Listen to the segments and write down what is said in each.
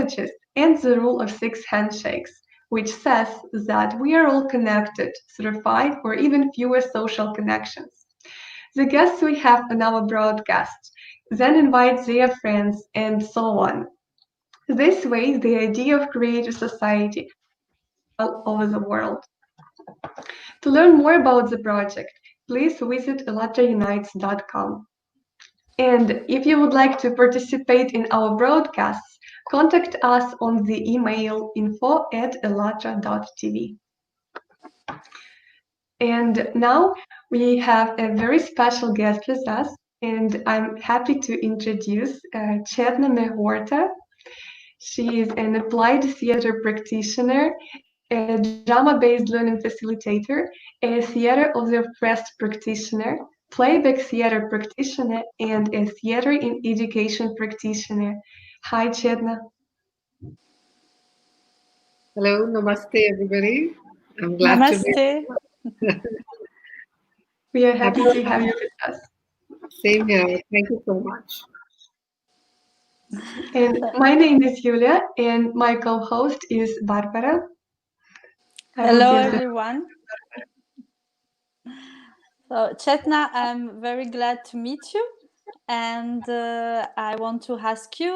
psychologist, and the rule of 6 handshakes, which says that we are all connected through 5 or even fewer social connections. The guests we have on our broadcast then invite their friends and so on. This way, the idea of creative society all over the world. To learn more about the project, please visit AllatRaunites.com. And if you would like to participate in our broadcasts, contact us on the email info@allatra.tv. And now we have a very special guest with us, and I'm happy to introduce Chetnaa Mehorta. She is an applied theater practitioner, a drama-based learning facilitator, a theater of the oppressed practitioner, playback theater practitioner, and a theater in education practitioner. Hi, Chetnaa. Hello, namaste, everybody. I'm glad to be here. We are happy to have you with us. Same here. Thank you so much. And my name is Yulia, and my co-host is Barbara. Hello, everyone. So, Chetnaa, I'm very glad to meet you. And I want to ask you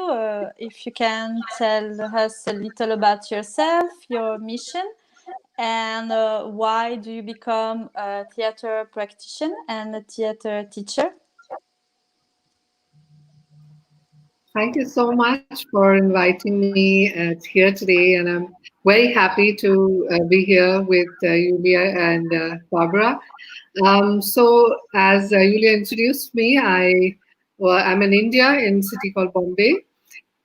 if you can tell us a little about yourself, your mission, and why do you become a theater practitioner and a theater teacher? Thank you so much for inviting me here today, and I'm very happy to be here with Yulia and Barbara. So, as Yulia introduced me, I'm in India in a city called Bombay,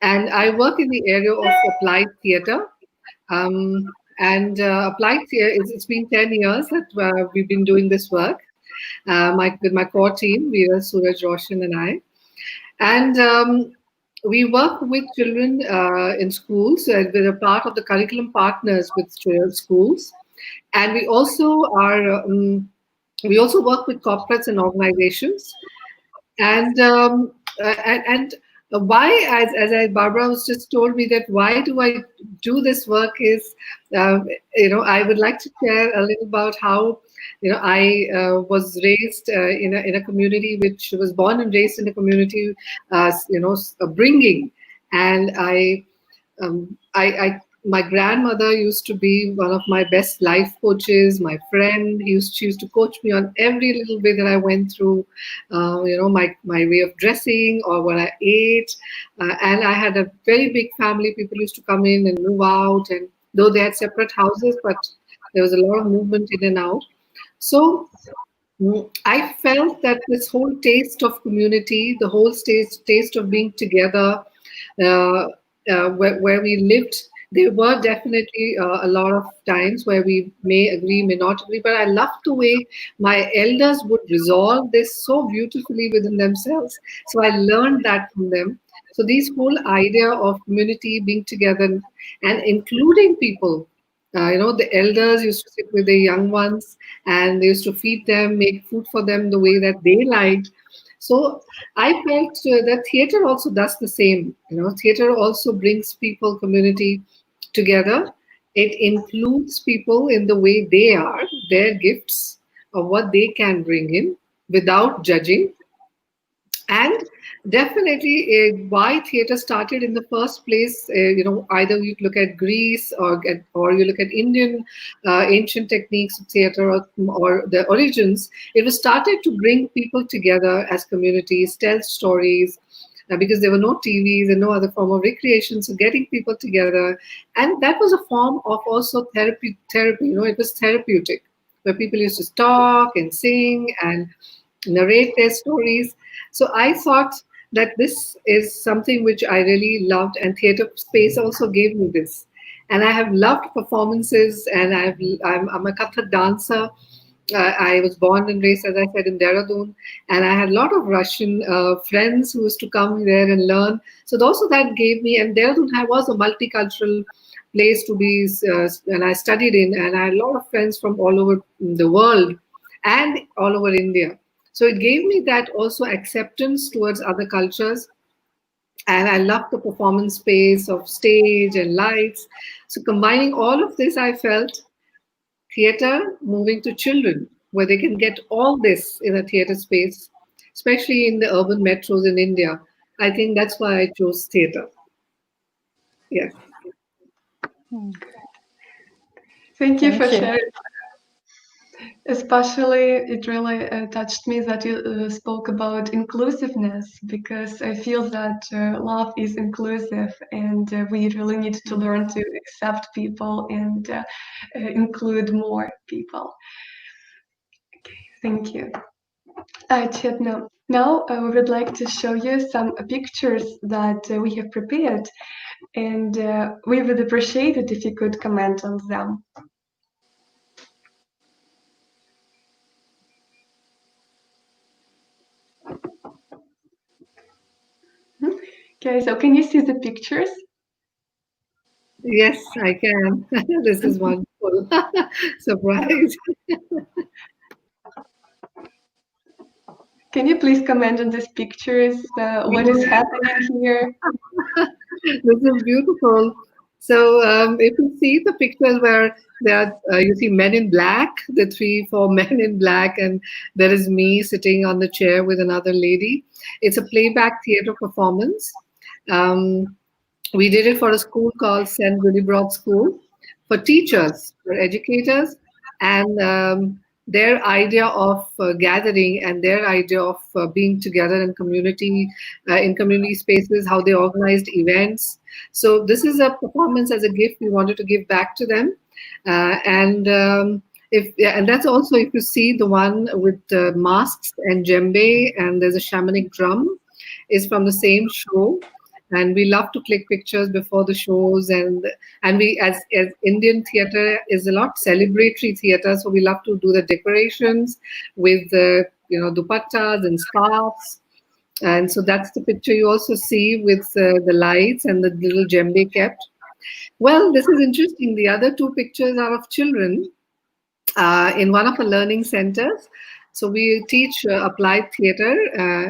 and I work in the area of applied theater. Applied theater, it's been 10 years that we've been doing this work. With my core team, Veera, Suraj, Roshan, and I. And we work with children in schools. We're a part of the curriculum partners with schools, and we also are. We also work with corporates and organizations, and why, as Barbara was just told me that why do I do this work is, I would like to share a little about how, I was raised in a community which was born and raised in a community, upbringing, and my grandmother used to be one of my best life coaches, my friend. She used to coach me on every little bit that I went through, my way of dressing or what I ate. And I had a very big family. People used to come in and move out. And though they had separate houses, but there was a lot of movement in and out. So I felt that this whole taste of community, the whole taste of being together, where we lived, there were definitely a lot of times where we may agree, may not agree, but I loved the way my elders would resolve this so beautifully within themselves. So I learned that from them. So this whole idea of community being together and including people, the elders used to sit with the young ones and they used to feed them, make food for them the way that they liked. So I felt that theater also does the same. Theater also brings people, community together. It includes people in the way they are, their gifts, of what they can bring in without judging. And definitely why theater started in the first place, either you look at Greece or you look at Indian ancient techniques of theater or the origins, it was started to bring people together as communities, tell stories, because there were no TVs and no other form of recreation, so getting people together. And that was a form of also therapy, it was therapeutic, where people used to talk and sing and narrate their stories. So I thought that this is something which I really loved, and theater space also gave me this. And I have loved performances, and I'm a Kathak dancer. I was born and raised, as I said, in Dehradun, and I had a lot of Russian friends who used to come there and learn. So also that gave me, and Dehradun was a multicultural place to be, and I studied in, and I had a lot of friends from all over the world and all over India. So it gave me that also acceptance towards other cultures. And I love the performance space of stage and lights. So combining all of this, I felt theater moving to children, where they can get all this in a theater space, especially in the urban metros in India. I think that's why I chose theater. Yes. Thank you for Thank you. sharing. Especially, it really touched me that you spoke about inclusiveness, because I feel that love is inclusive, and we really need to learn to accept people and include more people. Okay, thank you. Chetnaa, now we would like to show you some pictures that we have prepared, and we would appreciate it if you could comment on them. Okay, so can you see the pictures? Yes, I can. This is wonderful. Surprise. Can you please comment on these pictures? What is happening here? This is beautiful. So, if you see the pictures where there are, you see men in black, the 3, 4 men in black, and there is me sitting on the chair with another lady. It's a playback theater performance. Um, we did it for a school called St. Willibrord School for teachers, for educators, and their idea of gathering and their idea of being together in community spaces, how they organized events. So this is a performance as a gift we wanted to give back to them, and. If yeah, and that's also, if you see the one with masks and djembe and there's a shamanic drum, is from the same show. And we love to click pictures before the shows, and we, as Indian theater is a lot celebratory theater, so we love to do the decorations with dupattas and scarves. And so that's the picture you also see with the lights and the little djembe kept. Well, this is interesting. The other 2 pictures are of children in one of the learning centers. So we teach applied theater,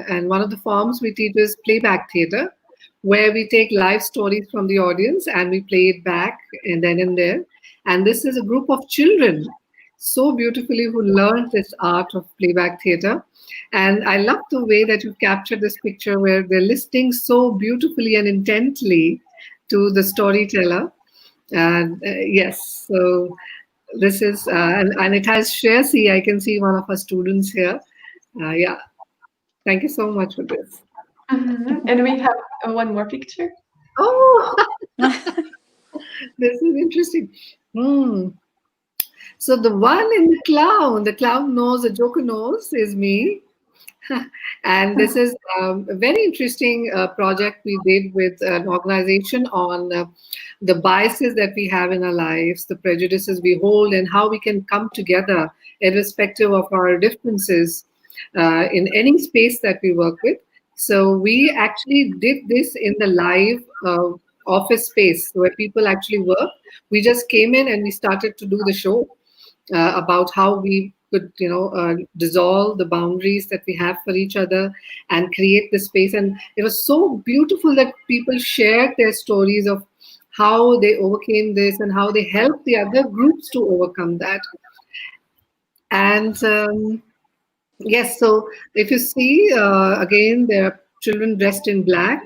and one of the forms we teach is playback theater, where we take live stories from the audience and we play it back and then and there. And this is a group of children, so beautifully, who learned this art of playback theater. And I love the way that you captured this picture where they're listening so beautifully and intently to the storyteller. And yes, so this is, and it has Shreyasi. I can see one of our students here. Yeah, thank you so much for this. And we have one more picture. Oh, this is interesting. So the one in the clown nose, the joker nose, is me. And this is a very interesting project we did with an organization on the biases that we have in our lives, the prejudices we hold, and how we can come together irrespective of our differences in any space that we work with. So we actually did this in the live office space where people actually work. We just came in and we started to do the show about how we could, dissolve the boundaries that we have for each other and create the space. And it was so beautiful that people shared their stories of how they overcame this and how they helped the other groups to overcome that. And yes, so if you see, again, there are children dressed in black.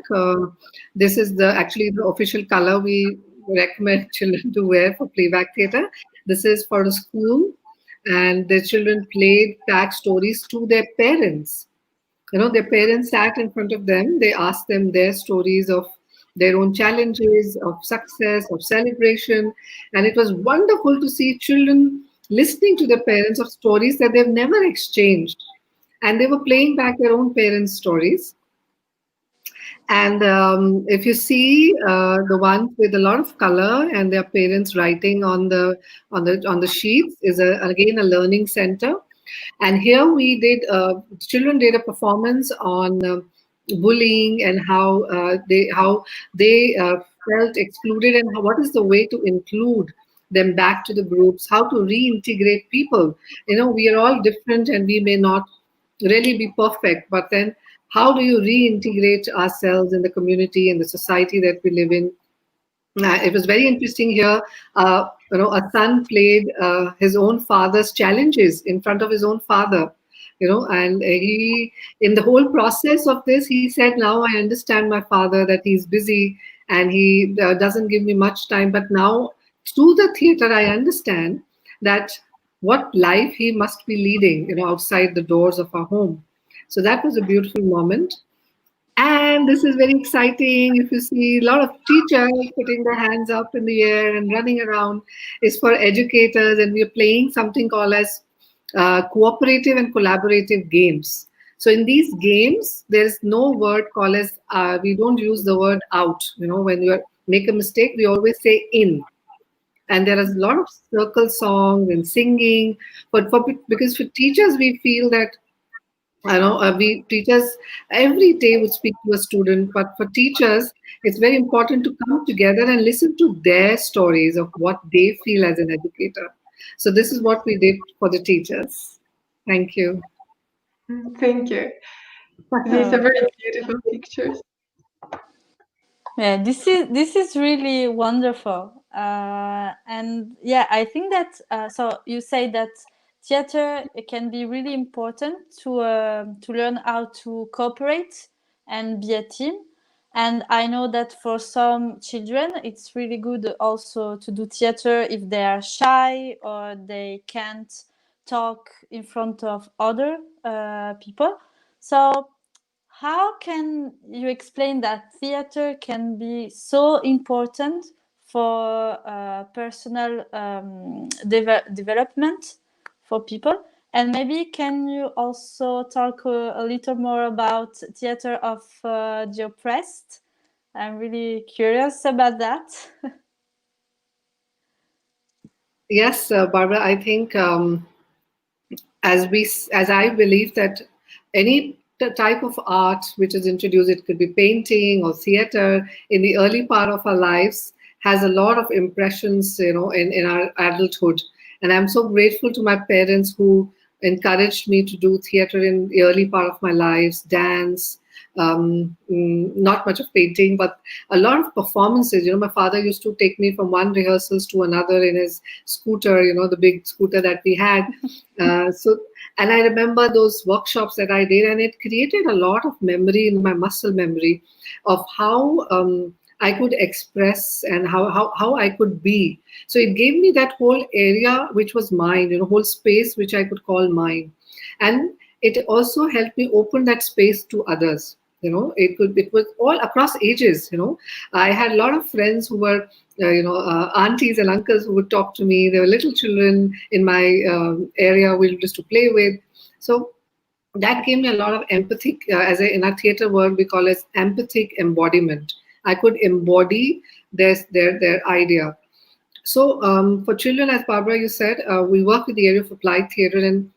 This is actually the official color we recommend children to wear for playback theater. This is for the school, and the children played back stories to their parents. Their parents sat in front of them. They asked them their stories of their own challenges, of success, of celebration. And it was wonderful to see children listening to their parents of stories that they've never exchanged. And they were playing back their own parents' stories. And if you see the ones with a lot of color and their parents writing on the sheets, is again a learning center. And here we did children did a performance on bullying and how they felt excluded, and what is the way to include them back to the groups, how to reintegrate people. We are all different and we may not really be perfect, but then how do you reintegrate ourselves in the community and the society that we live in. It was very interesting here. A son played his own father's challenges in front of his own father. And he, in the whole process of this, he said, "Now I understand my father, that he's busy and he doesn't give me much time. But now, through the theater, I understand that what life he must be leading, outside the doors of our home." So that was a beautiful moment. And this is very exciting. If you see a lot of teachers putting their hands up in the air and running around, is for educators, and we're playing something called as cooperative and collaborative games. So in these games, there's no word called as, we don't use the word out. When you make a mistake, we always say in. And there is a lot of circle songs and singing. But because for teachers, we feel that we teachers every day would speak to a student, but for teachers, it's very important to come together and listen to their stories of what they feel as an educator. So this is what we did for the teachers. Thank you. Thank you. These are very beautiful pictures. Yeah, this is really wonderful, and yeah, I think that so you say that theater can be really important to learn how to cooperate and be a team. And I know that for some children, it's really good also to do theater if they are shy or they can't talk in front of other people. So how can you explain that theater can be so important for personal development for people? And maybe can you also talk a little more about theater of the oppressed? I'm really curious about that. Yes, Barbara, I think as I believe that any type of art which is introduced, it could be painting or theater, in the early part of our lives, has a lot of impressions, in our adulthood. And I'm so grateful to my parents who encouraged me to do theater in the early part of my lives, dance, not much of painting, but a lot of performances. My father used to take me from one rehearsals to another in his scooter, the big scooter that we had. And I remember those workshops that I did, and it created a lot of memory in my muscle memory of how I could express and how I could be. So it gave me that whole area which was mine, whole space which I could call mine. And it also helped me open that space to others. It was all across ages. I had a lot of friends who were aunties and uncles who would talk to me. There were little children in my area we used to play with. So that gave me a lot of empathic, in our theater world we call it empathic embodiment. I could embody their idea. So for children, as Barbara, you said, we work with the area of applied theater, and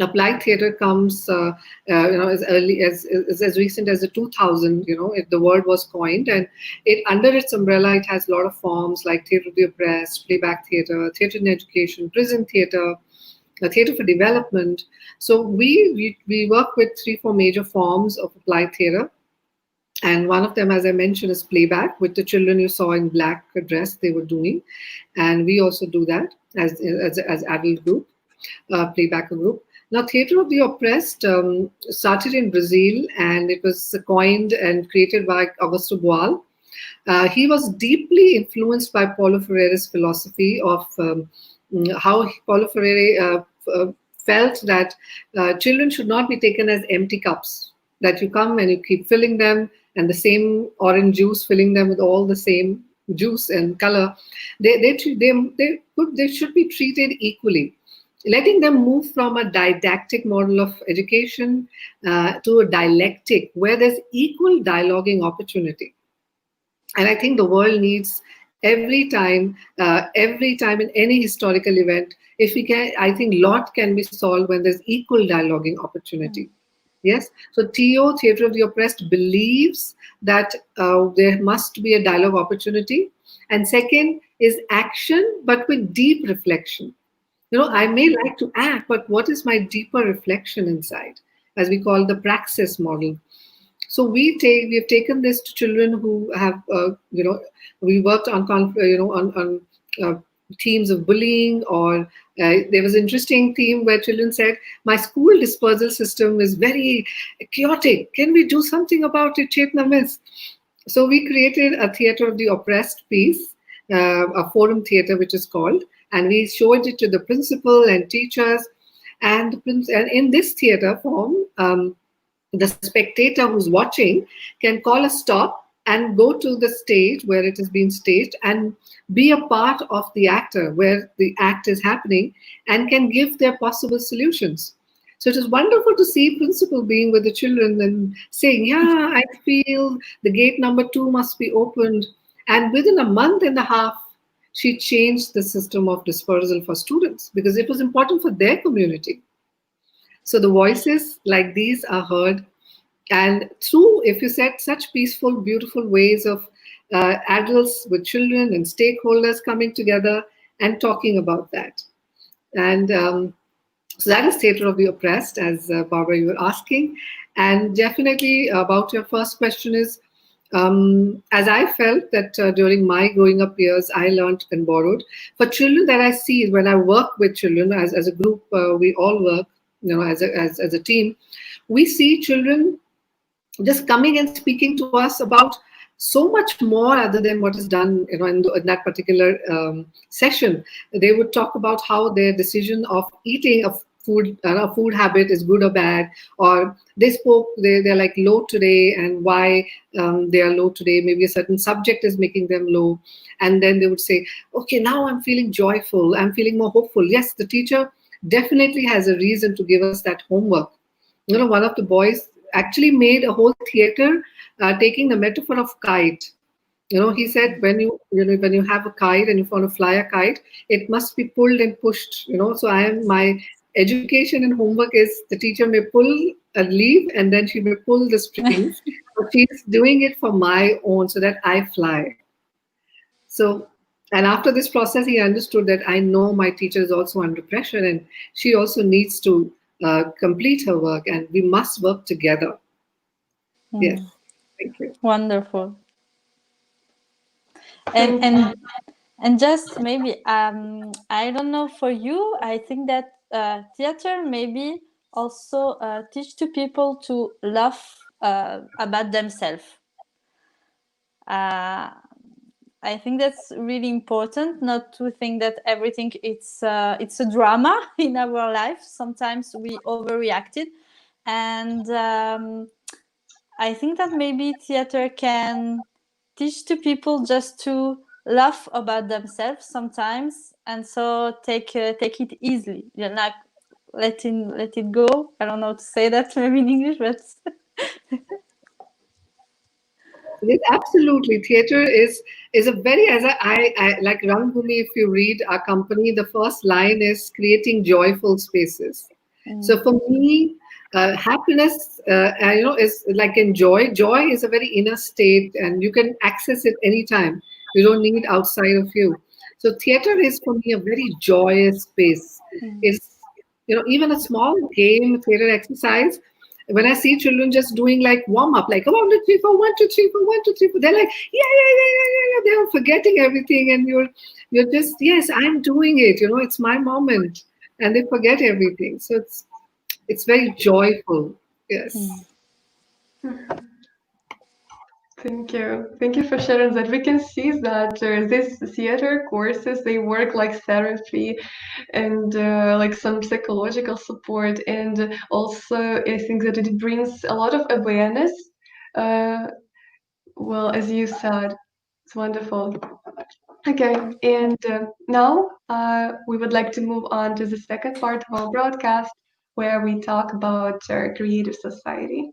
applied theater comes, as early as recent as the 2000. The word was coined, and under its umbrella, it has a lot of forms like theater of the oppressed, playback theater, theater in education, prison theater, theater for development. So we work with 3-4 major forms of applied theater. And one of them, as I mentioned, is playback, with the children you saw in black dress they were doing. And we also do that as adult group, playback group. Now, Theatre of the Oppressed started in Brazil, and it was coined and created by Augusto Boal. He was deeply influenced by Paulo Freire's philosophy of how Paulo Freire felt that children should not be taken as empty cups, that you come and you keep filling them, and the same orange juice, filling them with all the same juice and color. They should be treated equally, letting them move from a didactic model of education to a dialectic where there's equal dialoguing opportunity. And I think the world needs every time in any historical event, if we can, I think lot can be solved when there's equal dialoguing opportunity. Yes, so TO, Theatre of the Oppressed, believes that there must be a dialogue opportunity. And second is action, but with deep reflection. I may like to act, but what is my deeper reflection inside, as we call the praxis model? So we have taken this to children who have, we worked on, themes of bullying, or there was an interesting theme where children said, my school dispersal system is very chaotic. Can we do something about it, Chetnaa Miss? So we created a theater of the oppressed piece, a forum theater, which is called, and we showed it to the principal and teachers. And in this theater form, the spectator who's watching can call a stop and go to the stage where it has been staged and be a part of the actor where the act is happening, and can give their possible solutions. So it is wonderful to see principal being with the children and saying, yeah, I feel the gate number 2 must be opened. And within a month and a half, she changed the system of dispersal for students because it was important for their community. So the voices like these are heard. And through, if you said, such peaceful, beautiful ways of adults with children and stakeholders coming together and talking about that. And so that is Theatre of the Oppressed, as Barbara, you were asking. And definitely about your first question is, as I felt that during my growing up years, I learned and borrowed. For children that I see, when I work with children, as a group, we all work, as a team, we see children just coming and speaking to us about so much more other than what is done, in that particular session. They would talk about how their decision of eating a food habit is good or bad, or they're like low today, and why they are low today. Maybe a certain subject is making them low, and then they would say, okay, now I'm feeling joyful, I'm feeling more hopeful. Yes, the teacher definitely has a reason to give us that homework. One of the boys actually made a whole theater taking the metaphor of kite. He said, when you have a kite and you want to fly a kite, it must be pulled and pushed. So my education and homework is the teacher may pull a leaf and then she may pull the strings, but she's doing it for my own so that I fly. So, and after this process, he understood that I know my teacher is also under pressure and she also needs to complete her work, and we must work together. Yes, thank you. Wonderful. And just maybe, I don't know for you, I think that theater maybe also teach to people to laugh about themselves. I think that's really important, not to think that everything it's a drama in our life. Sometimes we overreacted, and I think that maybe theater can teach to people just to laugh about themselves sometimes, and so take it easily. You're not let it go. I don't know how to say that maybe in English, but Yes, absolutely. Theater is a very, as I like Rangbhoomi. If you read our company, the first line is creating joyful spaces. So for me, happiness, is like enjoy. Joy is a very inner state, and you can access it anytime. You don't need outside of you. So theater is for me a very joyous space. It's even a small game, theater exercise. When I see children just doing like warm up, like 1, 2, 3, 4, 1, 2, 3, 4, 1, 2, 3, 4, they're like, yeah. They're forgetting everything, and you're just, yes, I'm doing it. It's my moment, and they forget everything. So it's very joyful. Yes. Thank you for sharing that. We can see that these theater courses, they work like therapy and like some psychological support, and also I think that it brings a lot of awareness. Well, as you said, it's wonderful. Okay, and now we would like to move on to the second part of our broadcast, where we talk about our creative society.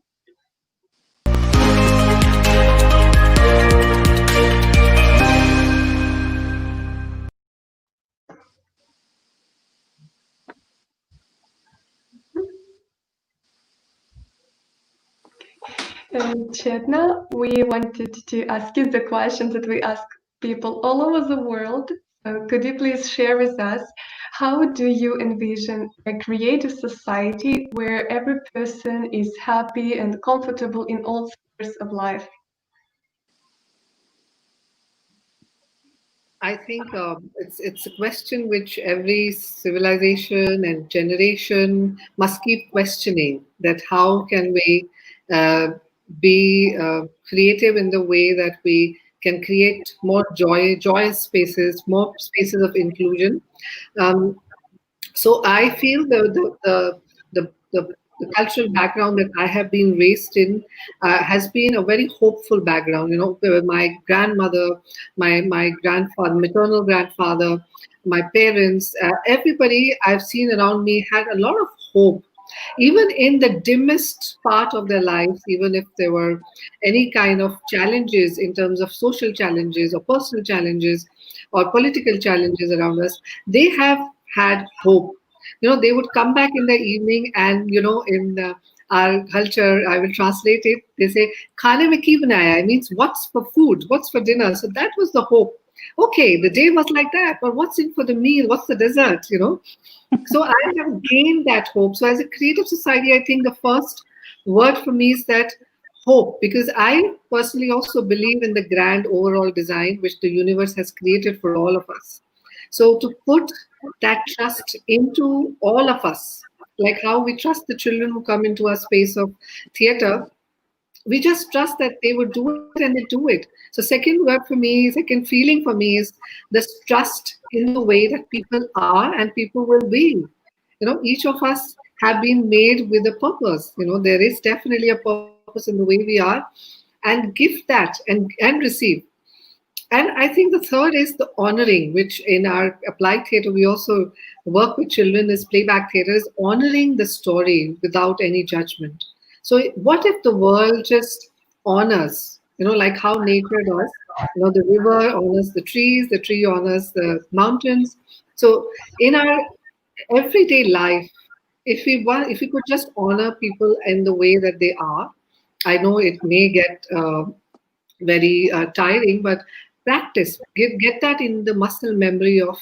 Chetnaa, we wanted to ask you the questions that we ask people all over the world. So could you please share with us How do you envision a creative society where every person is happy and comfortable in all spheres of life? I think it's a question which every civilization and generation must keep questioning. That how can we uh, be creative in the way that we can create more joyous spaces, more spaces of inclusion. Um, so I feel the cultural background that I have been raised in has been a very hopeful background. You know, my grandmother, my grandfather, maternal grandfather, my parents, everybody I've seen around me had a lot of hope. Even in the dimmest part of their lives, even if there were any kind of challenges in terms of social challenges or personal challenges or political challenges around us, they have had hope. You know, they would come back in the evening, and you know, in our culture, I will translate it. They say, "Khane mein ki banaya?" It means what's for food, what's for dinner. So that was the hope. Okay, the day was like that, but what's in for the meal? What's the dessert? You know. So I have gained that hope. So as a creative society, I think the first word for me is that hope, because I personally also believe in the grand overall design which the universe has created for all of us. So to put that trust into all of us, like how we trust the children who come into our space of theater, we just trust that they would do it and they do it. So second word for me, second feeling for me is this trust in the way that people are and people will be. You know, each of us have been made with a purpose. You know, there is definitely a purpose in the way we are, and give that and receive. And I think the third is the honoring, which in our applied theater we also work with children as playback theater, is honoring the story without any judgment. So what if the world just honors, you know, like how nature does? You know, the river honors the trees, the tree honors the mountains. So in our everyday life, if we could just honor people in the way that they are, I know it may get very tiring, but practice, get that in the muscle memory of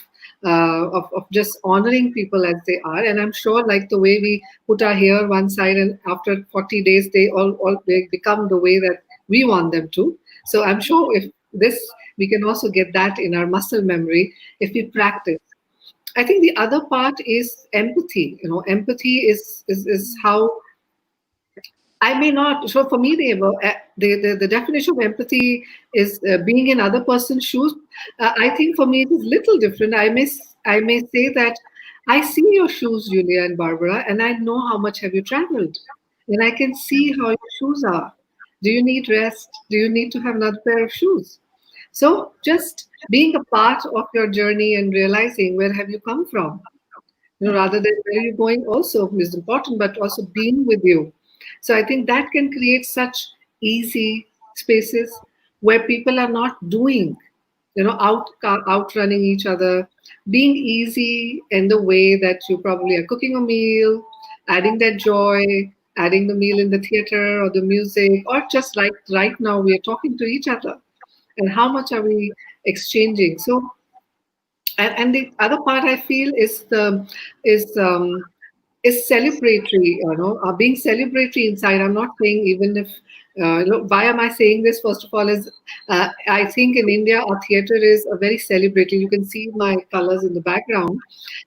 just honoring people as they are. And I'm sure, like the way we put our hair one side, and after 40 days they all they become the way that we want them to. So I'm sure if this, we can also get that in our muscle memory if we practice. I think the other part is empathy. You know, empathy is how I may not. So for me, the definition of empathy is being in other person's shoes. I think for me it is little different. I may say that I see your shoes, Julia and Barbara, and I know how much have you traveled, and I can see how your shoes are. Do you need rest? Do you need to have another pair of shoes? So just being a part of your journey and realizing where have you come from, you know, rather than where you're going also is important, but also being with you. So I think that can create such easy spaces where people are not doing, you know, outrunning each other, being easy in the way that you probably are cooking a meal, adding that joy, adding the meal in the theater or the music, or just like right now we are talking to each other, and how much are we exchanging. So and the other part I feel is is celebratory, you know, being celebratory inside. I'm not saying even if, you know, why am I saying this? First of all, is I think in India, our theater is a very celebratory. You can see my colors in the background.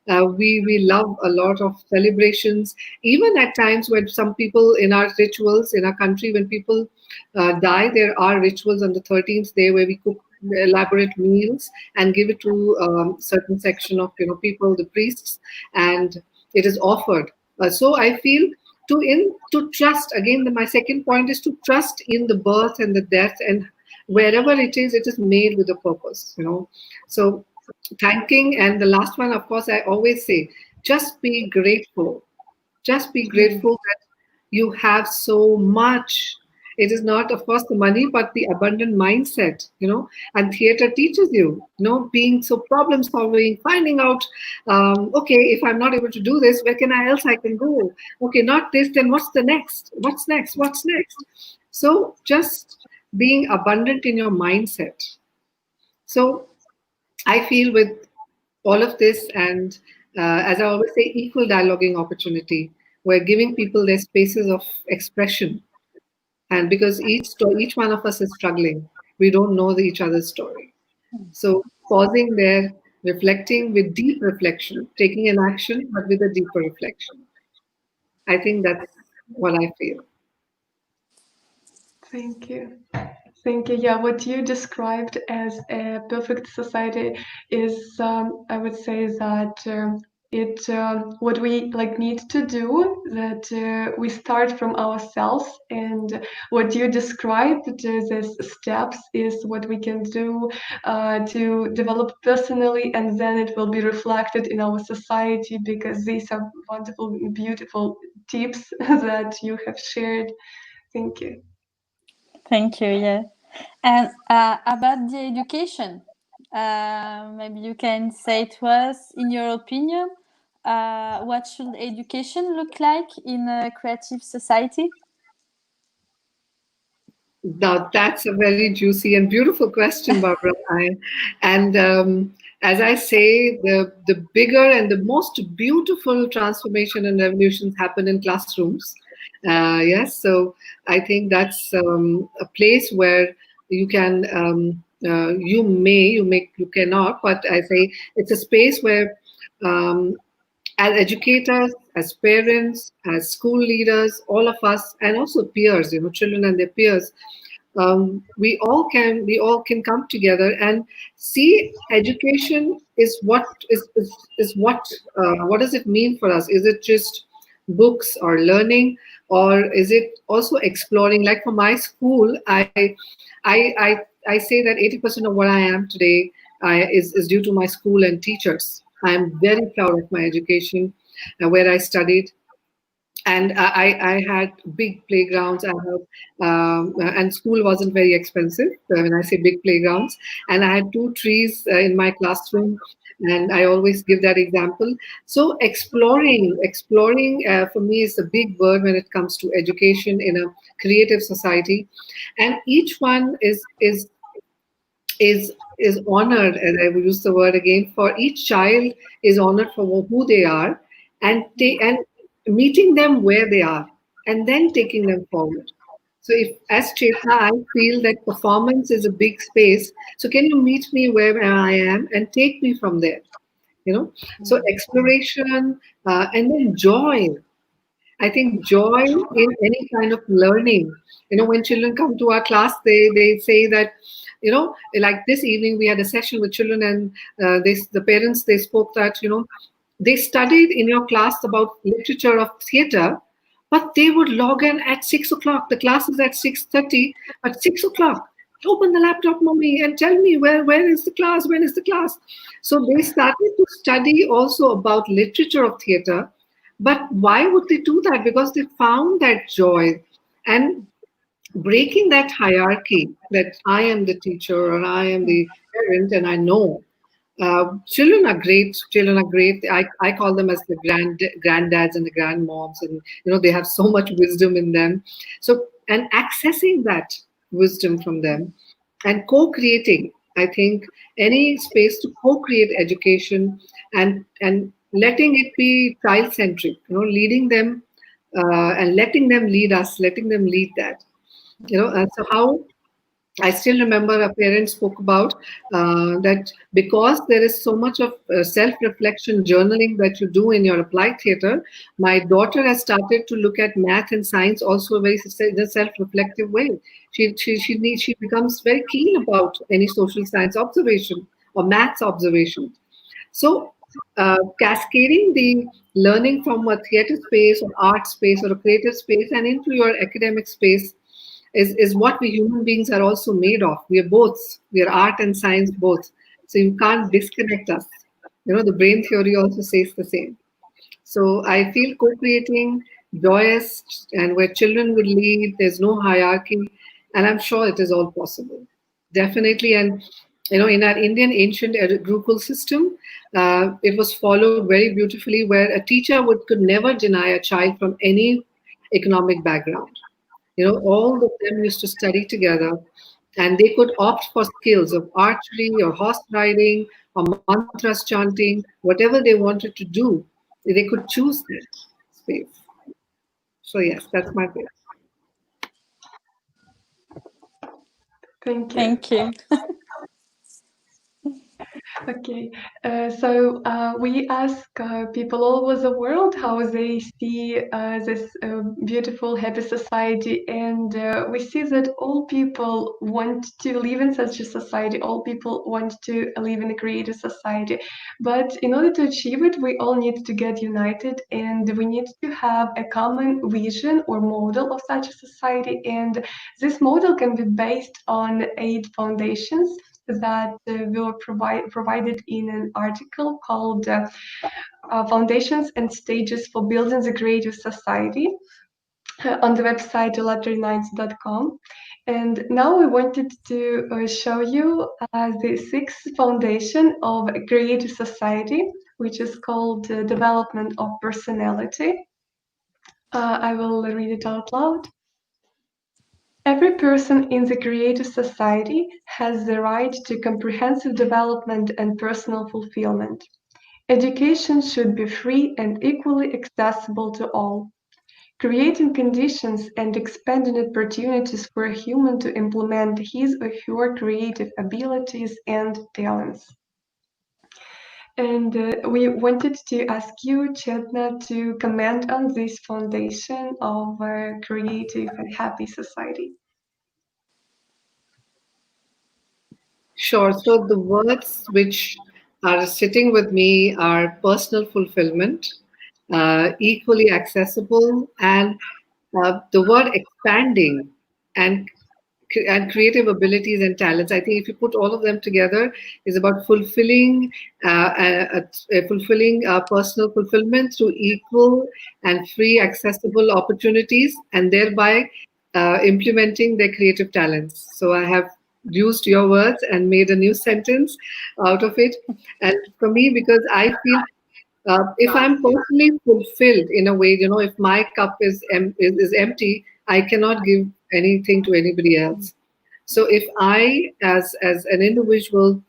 We love a lot of celebrations. Even at times when some people in our rituals in our country, when people die, there are rituals on the 13th day where we cook elaborate meals and give it to certain section of, you know, people, the priests, and it is offered. So I feel to trust again. My second point is to trust in the birth and the death, and wherever it is made with a purpose. You know, so thanking, and the last one, of course, I always say, just be grateful. Just be grateful that you have so much. It is not, of course, the money, but the abundant mindset, you know. And theater teaches you, you know, being so problem solving, finding out, okay, if I'm not able to do this, where can I else I can go? Okay, not this, then what's the next? What's next? What's next? So just being abundant in your mindset. So I feel with all of this and as I always say, equal dialoguing opportunity. We're giving people their spaces of expression. And because each one of us is struggling, we don't know each other's story. So pausing there, reflecting with deep reflection, taking an action, but with a deeper reflection. I think that's what I feel. Thank you. Thank you. Yeah, what you described as a perfect society is, I would say that what we like need to do, that we start from ourselves, and what you described, these steps, is what we can do to develop personally, and then it will be reflected in our society, because these are wonderful, beautiful tips that you have shared. Thank you. Thank you. Yeah. And about the education, maybe you can say to us, in your opinion, what should education look like in a creative society? Now, that's a very juicy and beautiful question, Barbara. As I say, the bigger and the most beautiful transformation and revolutions happen in classrooms. Yes, so I think that's a place where you can, you cannot, but I say it's a space where um, as educators, as parents, as school leaders, all of us, and also peers, children and their peers, we all can come together and see education is what does it mean for us? Is it just books or learning, or is it also exploring? Like for my school, I say that 80% of what I am today is due to my school and teachers. I am very proud of my education, where I studied, and I had big playgrounds. I had, and school wasn't very expensive. When I say big playgrounds, and I had 2 trees in my classroom, and I always give that example. So exploring for me is a big word when it comes to education in a creative society, and each one is honored, and I will use the word again, for each child is honored for who they are, and meeting them where they are, and then taking them forward. So if, as Chetna, I feel that performance is a big space, so can you meet me where I am and take me from there? So exploration, and then joy. I think joy in any kind of learning. When children come to our class, they say that, like this evening we had a session with children, and the parents, they spoke that, they studied in your class about literature of theater, but they would log in at 6 o'clock. The class is at 6:30. At 6 o'clock, open the laptop, mommy, and tell me where is the class? When is the class? So they started to study also about literature of theater. But why would they do that? Because they found that joy, and breaking that hierarchy, that I am the teacher or I am the parent and I know. Children are great. Children are great. I call them as the granddads and the grandmoms, and they have so much wisdom in them. So, and accessing that wisdom from them and co-creating, I think any space to co-create education, and letting it be child-centric, leading them, and letting them lead us, letting them lead that. So how I still remember a parent spoke about that, because there is so much of self-reflection journaling that you do in your applied theater. My daughter has started to look at math and science also very in a self-reflective way. She becomes very keen about any social science observation or maths observation. So cascading the learning from a theater space or art space or a creative space and into your academic space is what we human beings are also made of. We are both. We are art and science both. So you can't disconnect us. The brain theory also says the same. So I feel co-creating, joyous, and where children would lead, there's no hierarchy, and I'm sure it is all possible. Definitely. And in our Indian ancient Gurukul system, it was followed very beautifully, where a teacher could never deny a child from any economic background. All of them used to study together, and they could opt for skills of archery or horse riding or mantras chanting, whatever they wanted to do, they could choose that space. So yes, that's my favorite. Thank you. Thank you. Okay, so we ask people all over the world how they see this beautiful, happy society, and we see that all people want to live in such a society. All people want to live in a creative society, but in order to achieve it, we all need to get united, and we need to have a common vision or model of such a society. And this model can be based on 8 foundations that were provided in an article called Foundations and Stages for Building the Creative Society on the website Allatraunites.com. And now we wanted to show you the 6th foundation of a creative society, which is called Development of Personality. I will read it out loud. Every person in the creative society has the right to comprehensive development and personal fulfillment. Education should be free and equally accessible to all, creating conditions and expanding opportunities for a human to implement his or her creative abilities and talents. And we wanted to ask you, Chetnaa, to comment on this foundation of a creative and happy society. Sure. So the words which are sitting with me are personal fulfillment, equally accessible, and the word expanding and and creative abilities and talents. I think if you put all of them together, is about fulfilling, fulfilling personal fulfillment through equal and free, accessible opportunities, and thereby implementing their creative talents. So I have used your words and made a new sentence out of it. And for me, because I feel if I'm personally fulfilled in a way, if my cup is empty, I cannot give anything to anybody else. So if I, as an individual,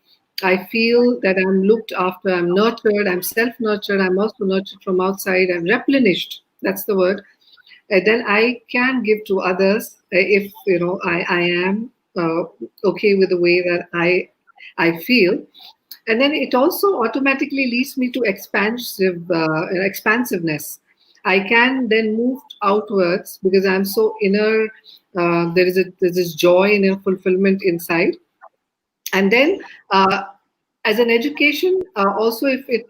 I feel that I'm looked after, I'm nurtured, I'm self-nurtured, I'm also nurtured from outside, I'm replenished. That's the word. Then I can give to others if I am okay with the way that I feel. And then it also automatically leads me to expansiveness. I can then move outwards because I'm so inner. There's this joy, inner fulfillment inside. And then, as an education, also if it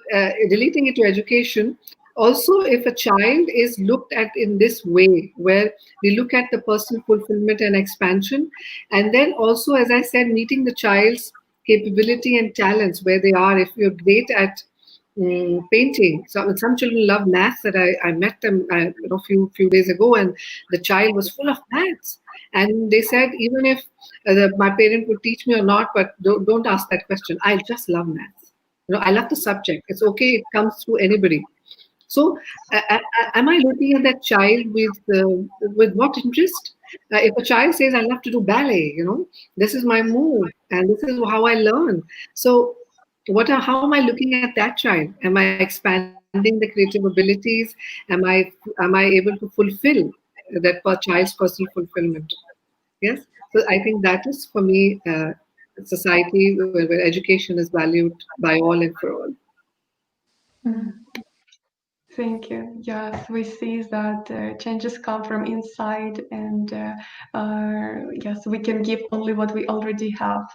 relating it to education, also if a child is looked at in this way, where we look at the personal fulfillment and expansion, and then also, as I said, meeting the child's capability and talents where they are. If you're great at painting, some children love maths. That I met them a few days ago, and the child was full of maths, and they said, even if my parent would teach me or not, but don't ask that question. I just love maths. I love the subject. It's okay. It comes through anybody. So, am I looking at that child with what interest? If a child says, "I love to do ballet," this is my move, and this is how I learn. So, how am I looking at that child? Am I expanding the creative abilities? Am I able to fulfill that child's personal fulfillment? Yes. So I think that is for me a society where education is valued by all and for all. Thank you. Yes, we see that changes come from inside, and yes, we can give only what we already have.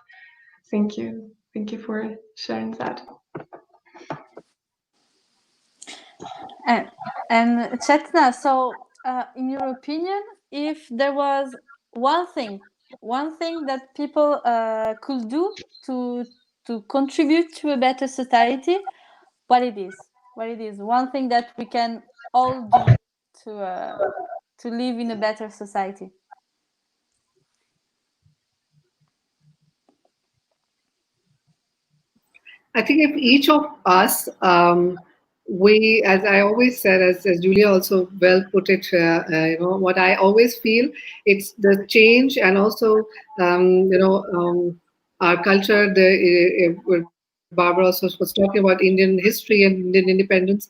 Thank you. Thank you for sharing that. And Chetnaa, so in your opinion, if there was one thing that people could do to contribute to a better society, what it is? One thing that we can all do to live in a better society. I think if each of us, we, as I always said, as Julia also well put it, what I always feel, it's the change and also, our culture, we're very Barbara also was talking about Indian history and Indian independence.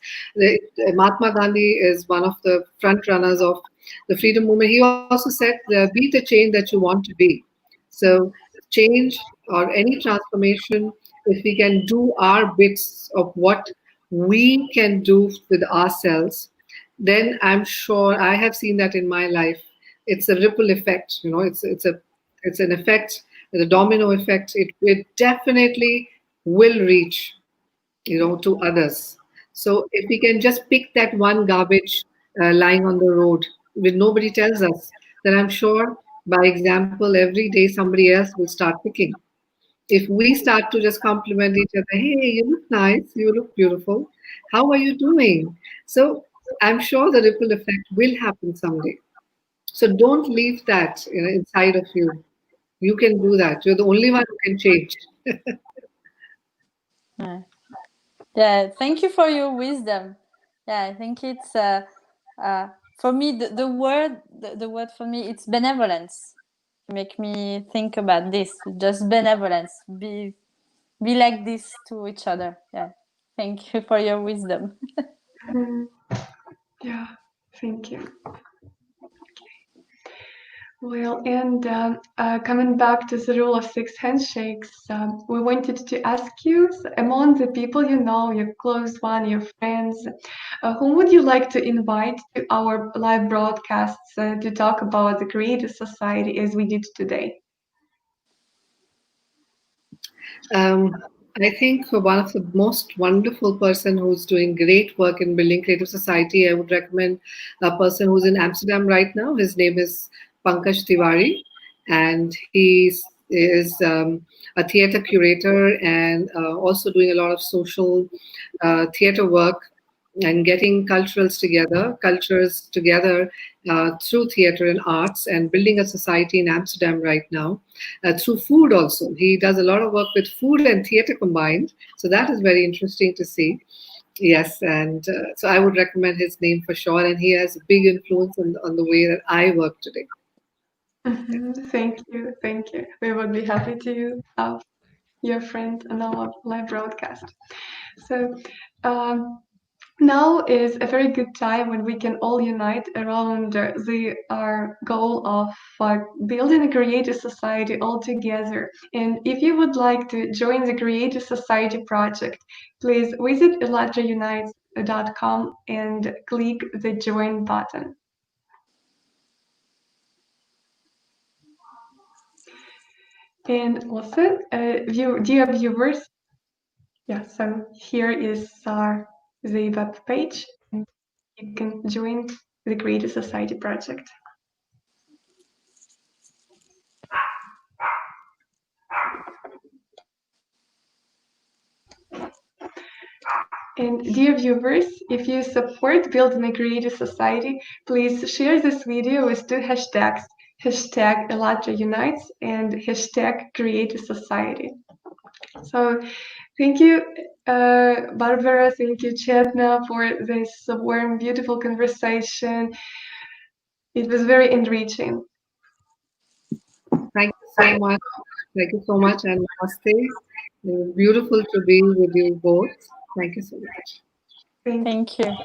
Mahatma Gandhi is one of the front runners of the freedom movement. He also said, be the change that you want to be. So change or any transformation, if we can do our bits of what we can do with ourselves, then I'm sure, I have seen that in my life. It's a ripple effect, it's an effect, the domino effect. It definitely will reach, to others. So if we can just pick that one garbage lying on the road, when nobody tells us, then I'm sure by example, every day somebody else will start picking. If we start to just compliment each other, hey, you look nice, you look beautiful, how are you doing? So I'm sure the ripple effect will happen someday. So don't leave that, inside of you. You can do that. You're the only one who can change. Yeah, thank you for your wisdom. Yeah, I think it's for me the word for me, it's benevolence. Make me think about this. Just benevolence. Be like this to each other. Yeah. Thank you for your wisdom. Yeah, thank you. Well, and coming back to the rule of 6 handshakes, we wanted to ask you, among the people you know, your close one, your friends, whom would you like to invite to our live broadcasts to talk about the Creative Society as we did today? I think one of the most wonderful person who's doing great work in building Creative Society, I would recommend a person who's in Amsterdam right now. His name is Pankaj Tiwari, and is a theater curator and also doing a lot of social theater work and getting cultures together through theater and arts, and building a society in Amsterdam right now through food also. He does a lot of work with food and theater combined. So that is very interesting to see. Yes, and so I would recommend his name for sure. And he has a big influence on the way that I work today. Thank you, thank you. We would be happy to have your friend on our live broadcast. So now is a very good time when we can all unite around our goal of building a creative society all together. And if you would like to join the Creative Society project, please visit AllatRaunites.com and click the join button. And also, dear viewers, yeah, so here is the web page, and you can join the Creative Society project. And dear viewers, if you support building a creative society, please share this video with 2 hashtags, hashtag AllatRaunites and hashtag Creative Society. So thank you, Barbara, thank you, Chetnaa, for this warm, beautiful conversation. It was very enriching. Thank you so much. Thank you so much, and namaste. It was beautiful to be with you both. Thank you so much. Thank you.